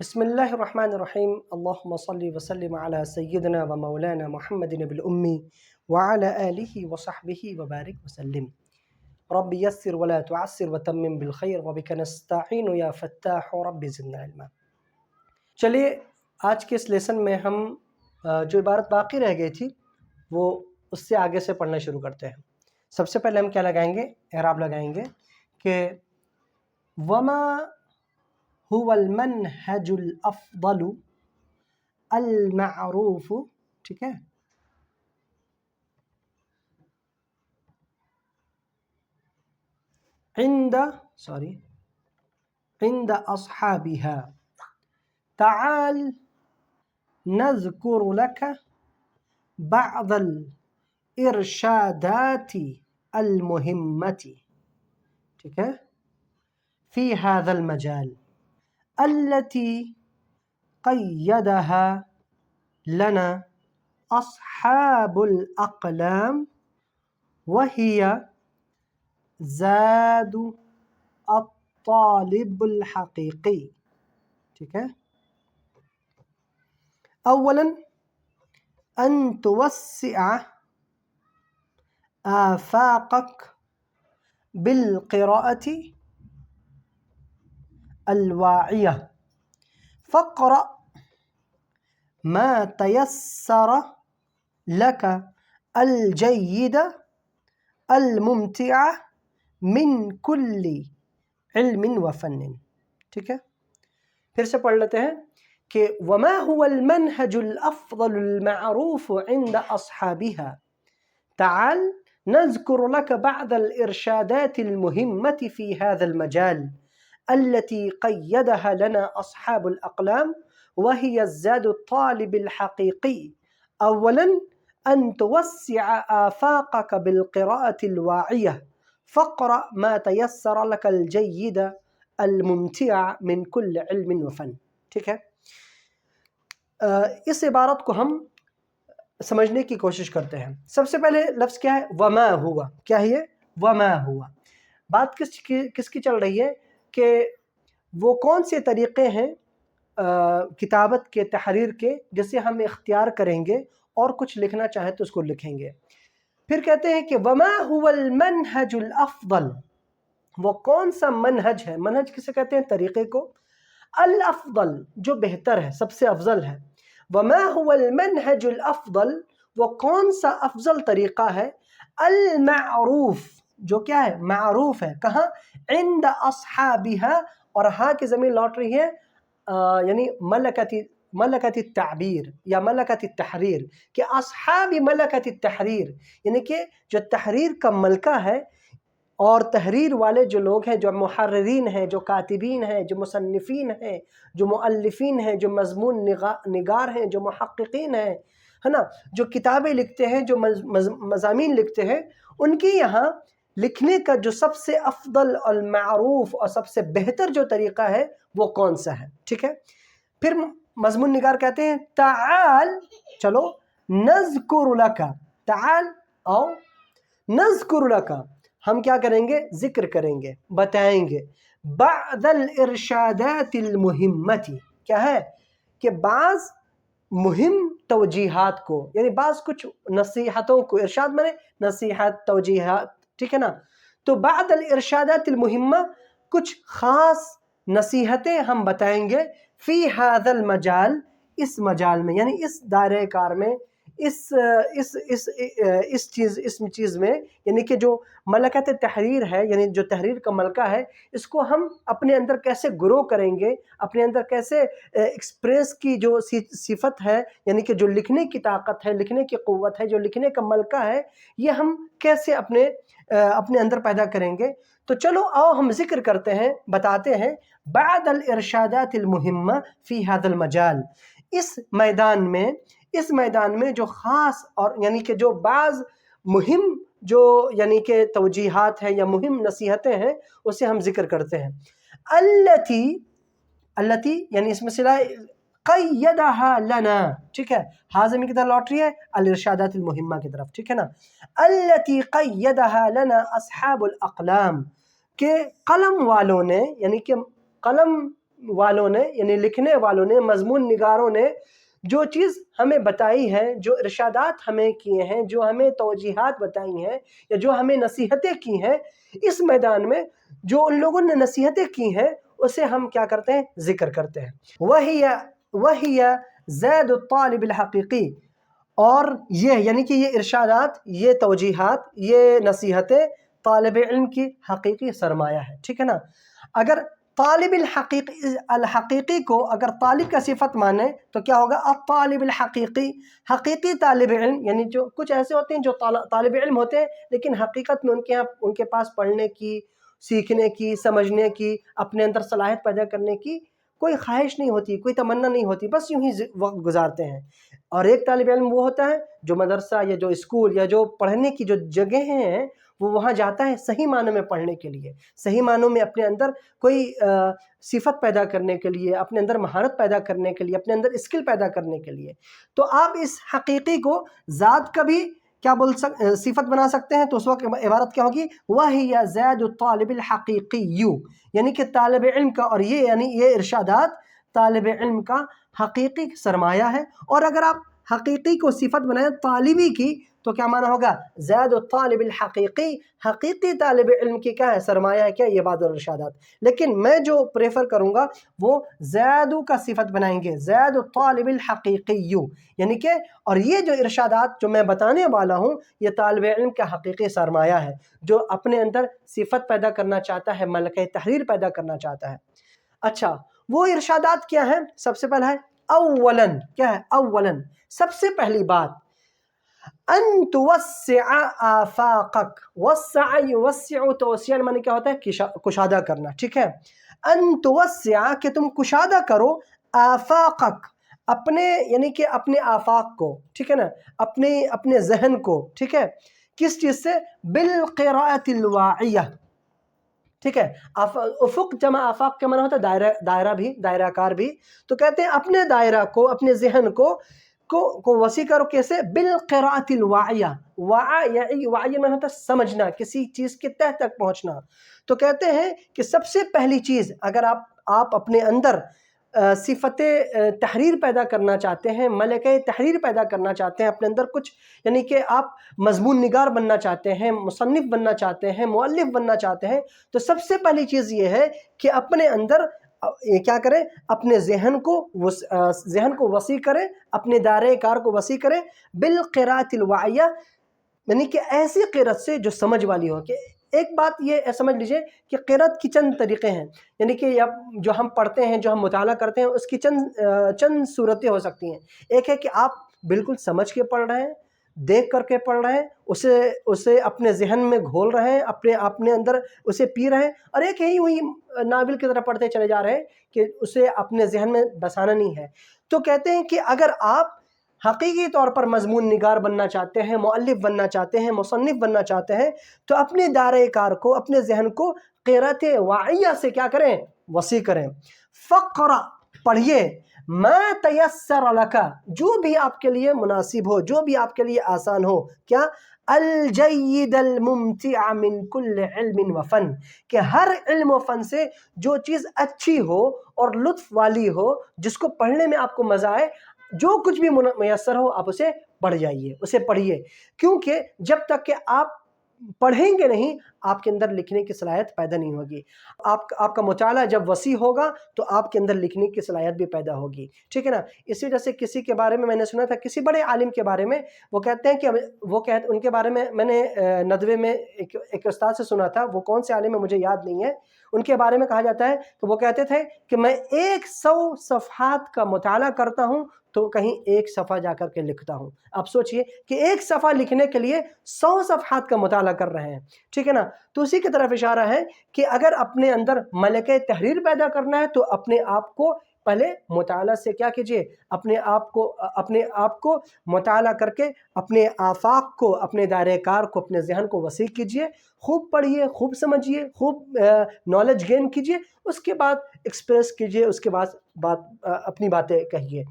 بسم اللہ الرحمن الرحیم اللہم صلی وسلم علی سیدنا و مولانا محمد نبی الامی وعلی آلہ وصحبہ وبارک وسلم رب یسر ولا تعسر وتمم بالخیر وبک نستعین یا فتاح رب زدنا علما۔ چلیے آج کے اس لیسن میں ہم جو عبارت باقی رہ گئی تھی وہ اس سے آگے سے پڑھنا شروع کرتے ہیں۔ سب سے پہلے ہم کیا لگائیں گے؟ اعراب لگائیں گے کہ وما هو المنهج الافضل المعروف، ٹھیک ہے، عند اصحابها، تعال نذكر لك بعض الارشادات المهمة، ٹھیک ہے، في هذا المجال التي قيدها لنا أصحاب الأقلام، وهي زاد الطالب الحقيقي، ٹھیک ہے۔ اولا أن توسع آفاقك بالقراءة الواعية، فاقرأ ما تيسر لك الجيد الممتع من كل علم وفن، ٹھیک ہے۔ پھر سے پڑھ لیتے ہیں کہ وما هو المنهج الافضل المعروف عند اصحابها، تعال نذكر لك بعض الارشادات المهمة في هذا المجال التي قيدها لنا أصحاب الأقلام وهي الزاد الطالب الحقيقي. أولا أن توسع آفاقك بالقراءة الواعية، فاقرأ ما تيسر لك الجيد الممتع من كل علم وفن، ٹھیک ہے۔ اس عبارت کو ہم سمجھنے کی کوشش کرتے ہیں۔ سب سے پہلے لفظ کیا ہے؟ وما ہوا، کیا ہے یہ؟ وما ہوا۔ بات کس کی چل رہی ہے کہ وہ کون سے طریقے ہیں کتابت کے، تحریر کے، جسے ہم اختیار کریں گے اور کچھ لکھنا چاہیں تو اس کو لکھیں گے۔ پھر کہتے ہیں کہ وما هو المنهج الافضل، وہ کون سا منہج ہے؟ منہج کسے کہتے ہیں؟ طریقے کو۔ الافضل جو بہتر ہے، سب سے افضل ہے۔ وما هو المنهج الافضل، وہ کون سا افضل طریقہ ہے؟ المعروف، جو کیا ہے؟ معروف ہے۔ کہاں؟ عند اصحابها، اور ہاں کی زمین لوٹ رہی ہے یعنی ملکت التعبیر یا ملکت التحریر، کہ اصحاب ملکت التحریر، یعنی کہ جو تحریر کا ملکہ ہے اور تحریر والے جو لوگ ہیں، جو محررین ہیں، جو کاتبین ہیں، جو مصنفین ہیں، جو مؤلفین ہیں، جو مضمون نگار ہیں، جو محققین ہیں، ہے نا، جو کتابیں لکھتے ہیں، جو مضامین لکھتے ہیں، ان کی یہاں لکھنے کا جو سب سے افضل اور معروف اور سب سے بہتر جو طریقہ ہے وہ کون سا ہے؟ ٹھیک ہے۔ پھر مضمون نگار کہتے ہیں تعال، چلو، نذکر لک، تعال آؤ، نذکر لک، ہم کیا کریں گے؟ ذکر کریں گے، بتائیں گے، بعض الارشادات المہمۃ، کیا ہے؟ کہ بعض مہم توجیحات کو، یعنی بعض کچھ نصیحتوں کو، ارشاد میں نصیحت، توجیحات، ٹھیک ہے نا۔ تو بعض الارشادات المہمہ، کچھ خاص نصیحتیں ہم بتائیں گے، فی هذا المجال، اس مجال میں، یعنی اس دائرہ کار میں، اس چیز میں، یعنی کہ جو ملکت تحریر ہے، یعنی جو تحریر کا ملکہ ہے، اس کو ہم اپنے اندر کیسے گرو کریں گے، اپنے اندر کیسے ایکسپریس کی جو صفت ہے، یعنی کہ جو لکھنے کی طاقت ہے، لکھنے کی قوت ہے، جو لکھنے کا ملکہ ہے، یہ ہم کیسے اپنے اندر پیدا کریں گے۔ تو چلو آؤ ہم ذکر کرتے ہیں، بتاتے ہیں، بعض الارشادات المہمہ فی هذا المجال، اس میدان میں جو خاص اور یعنی کہ جو بعض مہم جو یعنی کہ توجیحات ہیں یا مہم نصیحتیں ہیں، اسے ہم ذکر کرتے ہیں۔ التی یعنی اس میں صلہ قیدہا لنا، ٹھیک ہے، حاضمی کی طرح لوٹ رہی ہے الارشادات المہمہ کی طرف، ٹھیک ہے نا۔ التی قیدہا لنا اصحاب الاقلام، کہ قلم والوں نے، یعنی کہ قلم वालों ने यानी लिखने वालों ने, मजमून निगारों ने जो चीज़ हमें बताई है, जो इरशादात हमें किए हैं, जो हमें तौजीहात बताई हैं या जो हमें नसीहतें की हैं, इस मैदान में जो उन लोगों ने नसीहतें की हैं उसे हम क्या करते हैं, ज़िक्र करते हैं। वही ज़ैद तालिब अल हकीकी, और ये यानी कि ये इरशादात, ये तौजीहात, ये नसीहतें तालिब इल्म की हकीकी सरमाया है, ठीक है ना। अगर तालिब अल हकीकी को अगर तालिब का सिफत माने तो क्या होगा, अब तालिब अल हकीकी, हकीकी तालिब इल्म, यानी जो कुछ ऐसे होते हैं जो तालिब इल्म होते हैं लेकिन हकीकत में उनके पास पढ़ने की, सीखने की, समझने की, अपने अंदर सलाहियत पैदा करने की कोई ख्वाहिश नहीं होती, कोई तमन्ना नहीं होती, बस यूं ही वक्त गुजारते हैं। और एक तालिब इल्म वो होता है जो मदरसा या जो स्कूल या जो पढ़ने की जो जगह हैं वो वहाँ जाता है सही मानों में पढ़ने के लिए, सही मानों में अपने अंदर कोई सिफत पैदा करने के लिए, अपने अंदर महारत पैदा करने के लिए, अपने अंदर स्किल पैदा करने के लिए। तो आप इस हकीकी को ज़ात का भी क्या सिफत बना सकते हैं, तो उस वक्त इबारत क्या होगी, वहिया ज़ैद तालिब अल हकीकी, यानी कि तालिब इल्म का, और ये यानी ये इरशादात तालिब इल्म का हकीकी सरमाया है। और अगर आप हकीकी को सिफत बनाएं तालिबी की तो क्या माना होगा, ज़ैद तालिब अल हकीकी, हकीकी तालिब इल्म की क्या है, सरमाया है क्या, ये बाद और इरशादात। लेकिन मैं जो प्रेफर करूँगा वो ज़ैदू का सिफत बनाएंगे, ज़ैद तालिब अल हकीकी, यानी कि और ये जो इरशादात जो मैं बताने वाला हूँ ये तालिब इल्म का हकीकी सरमाया है जो अपने अंदर सिफत पैदा करना चाहता है, मलके तहरीर पैदा करना चाहता है। अच्छा, वो इरशादात क्या है, सबसे पहला है अव्वलन, क्या है, अव्वलन सबसे पहली बात, अन तुवस्सिअ आफाकक, वस्सअ युवस्सिअ, तवस्सिअ माने क्या होता है, कुशादा करना, ठीक है। अन तुवस्सिअ कि तुम कुशादा करो, आफाकक अपने यानी कि अपने आफाक को, ठीक है ना, अपने जहन को, ठीक है, किस चीज़ से, बिल क़िराअतिल वाइया, ठीक है। उफुक जमा आफाक क्या माना होता है, दायरा, दायरा भी, दायराकार भी। तो कहते हैं अपने दायरा को, अपने जहन को वसी करो, कैसे, बिल क़िराअतिल वाइया, वाई माना होता है समझना, किसी चीज़ के तह तक पहुँचना। तो कहते हैं कि सबसे पहली चीज़ अगर आप अपने अंदर सिफ़त तहरीर पैदा करना चाहते हैं, मलके तहरीर पैदा करना चाहते हैं अपने अंदर कुछ, यानी कि आप मजमून निगार बनना चाहते हैं, मुसन्निफ़ बनना चाहते हैं, मुअल्लिफ़ बनना चाहते हैं, तो सबसे पहली चीज़ ये है कि अपने अंदर ये क्या करें, अपने जहन को वसी करें, अपने दायरे कार को वसी करें, बिल क़िराअतिल वाइया, यानी कि ऐसी क़िरात से जो समझ वाली हो। कि एक बात ये समझ लीजिए कि क़िरात की चंद तरीक़े हैं, यानी कि जो हम पढ़ते हैं, जो हम मुताला करते हैं, उसकी चंद सूरतें हो सकती हैं। एक है कि आप बिल्कुल समझ के पढ़ रहे हैं, देख करके पढ़ रहे हैं, उसे अपने जहन में घोल रहे हैं, अपने अंदर उसे पी रहे हैं, और एक है वही नावल की तरह पढ़ते चले जा रहे हैं कि उसे अपने जहन में बसाना नहीं है। तो कहते हैं कि अगर आप हकीकी तौर पर मजमून निगार बनना चाहते हैं, मुअल्लिफ़ बनना चाहते हैं, मुसन्निफ़ बनना चाहते हैं, तो अपने दायरे कार को, अपने जहन को क़िराअत वाइया से क्या करें, वसी करें। फ़क़रा पढ़िए, मा तयस्सर लका जो भी आपके लिए मुनासिब हो, जो भी आपके लिए आसान हो, क्या, अल जय्यिद अल मुमतिअ मिन कुल्ल इल्मिन व फ़न, कि हर इल्म व फ़न से जो चीज़ अच्छी हो और लुत्फ़ वाली हो, जिसको पढ़ने में आपको मज़ा आए, जो कुछ भी मुयस्सर हो आप उसे पढ़ जाइए, उसे पढ़िए। क्योंकि जब तक कि आप पढ़ेंगे नहीं आपके अंदर लिखने की सलाहियत पैदा नहीं होगी। आपका मुताला जब वसी होगा तो आपके अंदर लिखने की सलाहियत भी पैदा होगी, ठीक है ना। इसी वजह से किसी के बारे में मैंने सुना था, किसी बड़े आलिम के बारे में, वो कहते हैं कि उनके बारे में मैंने नदवे में एक उस्ताद से सुना था, वो कौन से आलिम है मुझे याद नहीं है। उनके बारे में कहा जाता है तो वो कहते थे कि मैं 100 सफ़हात का मुताला करता हूँ तो कहीं एक सफ़ा जा कर के लिखता हूँ। आप सोचिए कि एक सफ़ा लिखने के लिए 100 सफ़हात का मुताला कर रहे हैं, ठीक है ना। तो उसी की तरफ इशारा है कि अगर अपने अंदर मलके तहरीर पैदा करना है तो अपने आप को पहले मुताला से क्या कीजिए, अपने आप को मुताला करके अपने आफाक को, अपने दायरे कार को, अपने जहन को वसी कीजिए, खूब पढ़िए, खूब समझिए, खूब नॉलेज गेन कीजिए, उसके बाद एक्सप्रेस कीजिए, उसके बाद अपनी बातें कहिए।